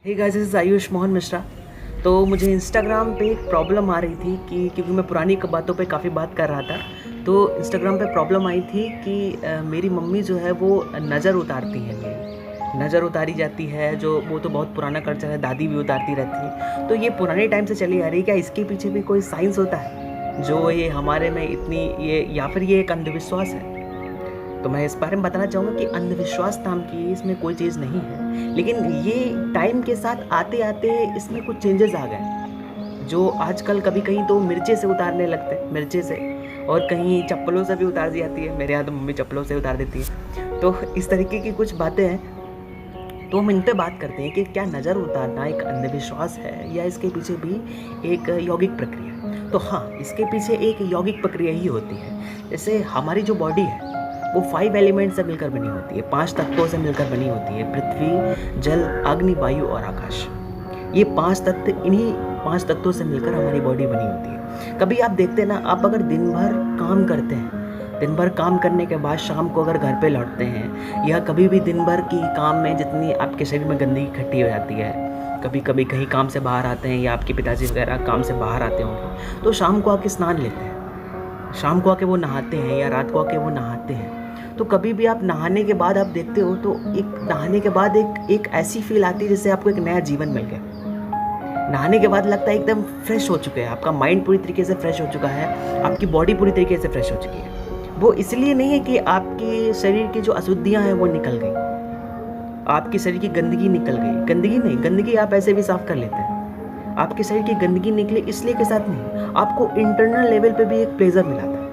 Hey guys, this is Ayush Mohan Mishra. तो मुझे Instagram पे एक प्रॉब्लम आ रही थी कि क्योंकि मैं पुरानी बातों पे काफ़ी बात कर रहा था। तो इंस्टाग्राम पे प्रॉब्लम आई थी कि मेरी मम्मी जो है वो नज़र उतारती हैं, मेरी नज़र उतारी जाती है। जो वो तो बहुत पुराना कल्चर है, दादी भी उतारती रहती है। तो ये पुराने टाइम से चली आ रही है। क्या इसके पीछे भी कोई साइंस होता है जो ये हमारे में इतनी ये, या फिर ये एक अंधविश्वास है? तो मैं इस बारे में बताना चाहूँगा कि अंधविश्वास नाम की इसमें कोई चीज़ नहीं है, लेकिन ये टाइम के साथ आते आते इसमें कुछ चेंजेस आ गए। जो आजकल कभी कहीं तो मिर्चे से उतारने लगते हैं, मिर्चे से, और कहीं चप्पलों से भी उतार दी जाती है। मेरे यहाँ तो मम्मी चप्पलों से उतार देती है। तो इस तरीके की कुछ बातें हैं। तो हम इन पे बात करते हैं कि क्या नज़र उतारना एक अंधविश्वास है या इसके पीछे भी एक यौगिक प्रक्रिया है। तो हाँ, इसके पीछे एक यौगिक प्रक्रिया ही होती है। जैसे हमारी जो बॉडी है वो 5 एलिमेंट से मिलकर बनी होती है, 5 तत्वों से मिलकर बनी होती है। पृथ्वी, जल, अग्नि, वायु और आकाश। ये 5 तत्व, इन्हीं 5 तत्वों से मिलकर हमारी बॉडी बनी होती है। कभी आप देखते हैं ना, आप अगर दिन भर काम करते हैं, दिन भर काम करने के बाद शाम को अगर घर पे लौटते हैं, या कभी भी दिन भर की काम में जितनी आपके शरीर में गंदगी इकट्ठी हो जाती है, कभी कभी कहीं काम से बाहर आते हैं या आपके पिताजी वगैरह काम से बाहर आते होंगे, तो शाम को आके स्नान लेते हैं, शाम को आके वो नहाते हैं या रात को आके वो नहाते हैं। तो कभी भी आप नहाने के बाद आप देखते हो तो एक नहाने के बाद एक ऐसी फील आती है जैसे आपको एक नया जीवन मिल गया। नहाने के बाद लगता है एकदम फ्रेश हो चुके हैं, आपका माइंड पूरी तरीके से फ्रेश हो चुका है, आपकी बॉडी पूरी तरीके से फ्रेश हो चुकी है। वो इसलिए नहीं है कि आपके शरीर की जो अशुद्धियाँ हैं वो निकल गई, आपके शरीर की गंदगी निकल गई। गंदगी नहीं, गंदगी आप ऐसे भी साफ कर लेते हैं। आपके शरीर की गंदगी निकले इसलिए के साथ नहीं, आपको इंटरनल लेवल पे भी एक प्लेजर मिला था।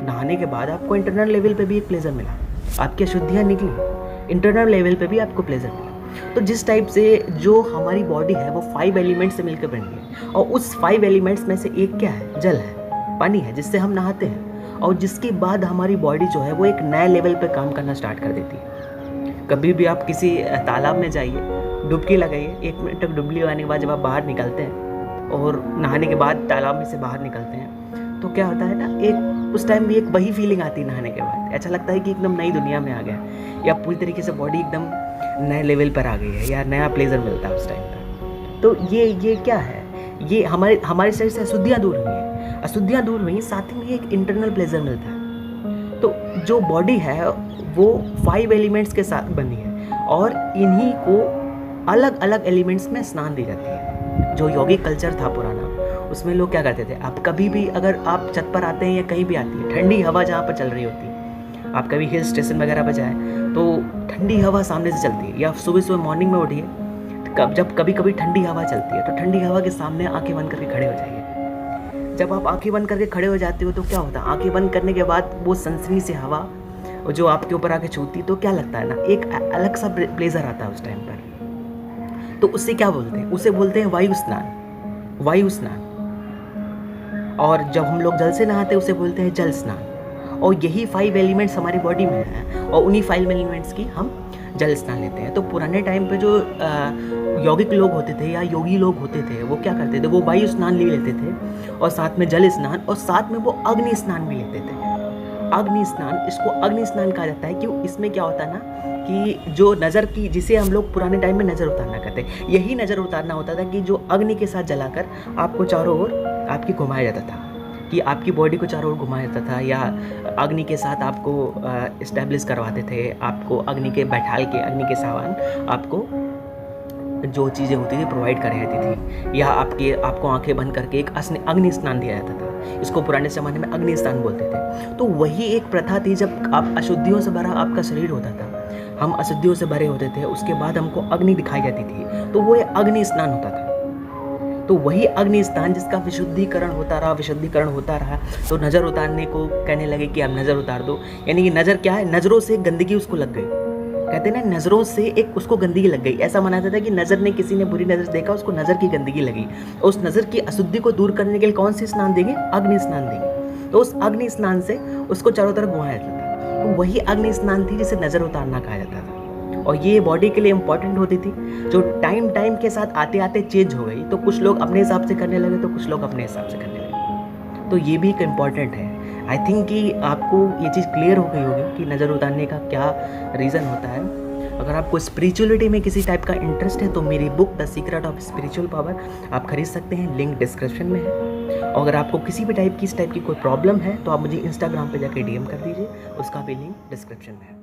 नहाने के बाद आपको इंटरनल लेवल पे भी एक प्लेजर मिला, आपकी अशुद्धियाँ निकली, इंटरनल लेवल पे भी आपको प्लेजर मिला। तो जिस टाइप से जो हमारी बॉडी है वो 5 एलिमेंट्स से मिलकर बनी है, और उस 5 एलिमेंट्स में से एक क्या है? जल है, पानी है, जिससे हम नहाते हैं। और जिसके बाद हमारी बॉडी जो है वो एक नए लेवल पे काम करना स्टार्ट कर देती है। कभी भी आप किसी तालाब में जाइए, डुबकी लगाइए, 1 मिनट तक डुबकी लगाने के बाद जब आप बाहर निकलते हैं और नहाने के बाद तालाब में से बाहर निकलते हैं, तो क्या होता है ना, एक उस टाइम भी एक वही फीलिंग आती है। नहाने के बाद ऐसा लगता है कि एकदम नई दुनिया में आ गया, या पूरी तरीके से बॉडी एकदम नए लेवल पर आ गई है, या नया प्लेजर मिलता है उस टाइम पर। तो ये क्या है? ये हमारे शरीर से अशुद्धियाँ दूर हुई हैं, अशुद्धियाँ दूर हुई, साथ ही में एक इंटरनल प्लेजर मिलता है। तो जो बॉडी है वो 5 एलिमेंट्स के साथ बनी है, और इन्हीं को अलग अलग एलिमेंट्स में स्नान दी जाती है। जो यौगिक कल्चर था पुराना, उसमें लोग क्या करते थे, आप कभी भी अगर आप छत पर आते हैं या कहीं भी आती है ठंडी हवा जहाँ पर चल रही होती है, आप कभी हिल स्टेशन वगैरह पर जाएँ तो ठंडी हवा सामने से चलती है, या सुबह सुबह मॉर्निंग में उठिए, जब कभी कभी ठंडी हवा चलती है तो ठंडी हवा के सामने आंखें बंद करके खड़े हो जाइए। जब आप आंखें बंद करके खड़े हो जाते हो तो क्या होता है, आंखें बंद करने के बाद वो सनसनी से हवा जो आपके ऊपर आके छूती, तो क्या लगता है ना, एक अलग सा प्लेजर आता है उस टाइम पर। तो उससे क्या बोलते हैं? उसे बोलते हैं वायु स्नान, वायु स्नान। और जब हम लोग जल से नहाते हैं उसे बोलते हैं जल स्नान। और यही 5 एलिमेंट्स हमारी बॉडी में हैं, और उन्हीं 5 एलिमेंट्स की हम जल स्नान लेते हैं। तो पुराने टाइम पे जो यौगिक लोग होते थे या योगी लोग होते थे, वो क्या करते थे, वो वायु स्नान ले लेते थे, और साथ में जल स्नान, और साथ में वो अग्नि स्नान भी लेते थे। अग्नि स्नान, इसको अग्नि स्नान कहा जाता है। क्यों? इसमें क्या होता है ना कि जो नज़र की, जिसे हम लोग पुराने टाइम में नज़र उतारना कहते हैं, यही नज़र उतारना होता था कि जो अग्नि के साथ जलाकर आपको चारों ओर आपकी घुमाया जाता था, कि आपकी बॉडी को चारों ओर घुमाया जाता था, या अग्नि के साथ आपको इस्टेब्लिश करवाते थे, आपको अग्नि के बैठाल के, अग्नि के सामान आपको जो चीज़ें होती थी प्रोवाइड कराई जाती थी, या आपको आंखें बंद करके एक अग्नि स्नान दिया जाता था। इसको पुराने ज़माने में अग्नि स्नान बोलते थे। तो वही एक प्रथा थी, जब आप अशुद्धियों से भरा आपका शरीर होता था, हम अशुद्धियों से भरे होते थे, उसके बाद हमको अग्नि दिखाई जाती थी, तो वो अग्नि स्नान होता था। तो वही अग्नि स्नान जिसका विशुद्धिकरण होता रहा, तो नज़र उतारने को कहने लगे कि आप नज़र उतार दो। यानी कि नज़र क्या है, नज़रों से गंदगी उसको लग गई। कहते हैं ना, नज़रों से एक उसको गंदगी लग गई। ऐसा माना जाता है कि नज़र ने, किसी ने बुरी नज़र से देखा, उसको नज़र की गंदगी लगी। उस नज़र की अशुद्धि को दूर करने के लिए कौन सी स्नान देंगे? अग्नि स्नान देंगे। तो उस अग्नि स्नान से उसको चारों तरफ घुमाया जाता था। तो वही अग्नि स्नान थी जिसे नज़र उतारना कहा जाता था। और ये बॉडी के लिए इम्पॉर्टेंट होती थी, जो टाइम के साथ आते आते चेंज हो गई। तो कुछ लोग अपने हिसाब से करने लगे, तो कुछ लोग अपने हिसाब से करने लगे। तो ये भी एक इम्पॉर्टेंट है। आई थिंक कि आपको ये चीज़ क्लियर हो गई होगी कि नज़र उतारने का क्या रीज़न होता है। अगर आपको स्पिरिचुअलिटी में किसी टाइप का इंटरेस्ट है तो मेरी book the secret of spiritual power आप खरीद सकते हैं, लिंक डिस्क्रिप्शन में है। और अगर आपको किसी भी टाइप की इस टाइप की कोई प्रॉब्लम है तो आप मुझे इंस्टाग्राम पे जाके DM कर दीजिए, उसका भी लिंक डिस्क्रिप्शन में है।